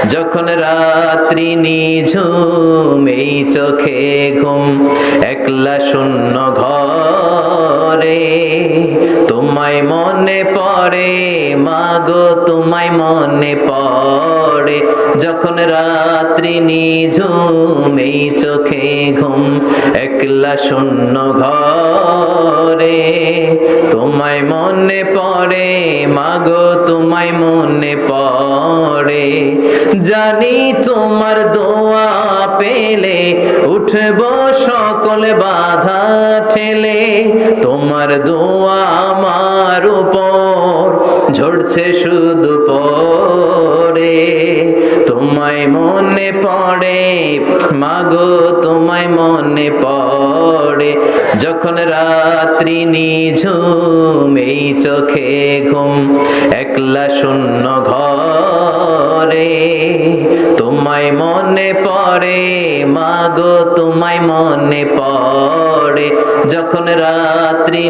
যখন রাত্রি নিঝুম এই চোখে ঘুম একলা শূন্য ঘরে তোমায় মনে পড়ে মাগো তোমায় মনে পড়ে যখন রাত্রি নিঝুম এই চোখে ঘুম একলা শূন্য ঘরে তোমায় মনে পড়ে মাগো তোমায় মনে পড়ে জানি তোমার দোয়া পেলে উঠব সকল বাধা ঠেলে তোমার দোয়া আমার উপর ঝরছে শুধু পড়ে তোমায় মনে পড়ে মাগো তোমায় মনে পড়ে যখন রাত্রি নিঝুম এই চোখে ঘুম একলা শূন্য ঘরে তোমায় মনে পড়ে মাগো তোমায় মনে পড়ে যখন রাত্রি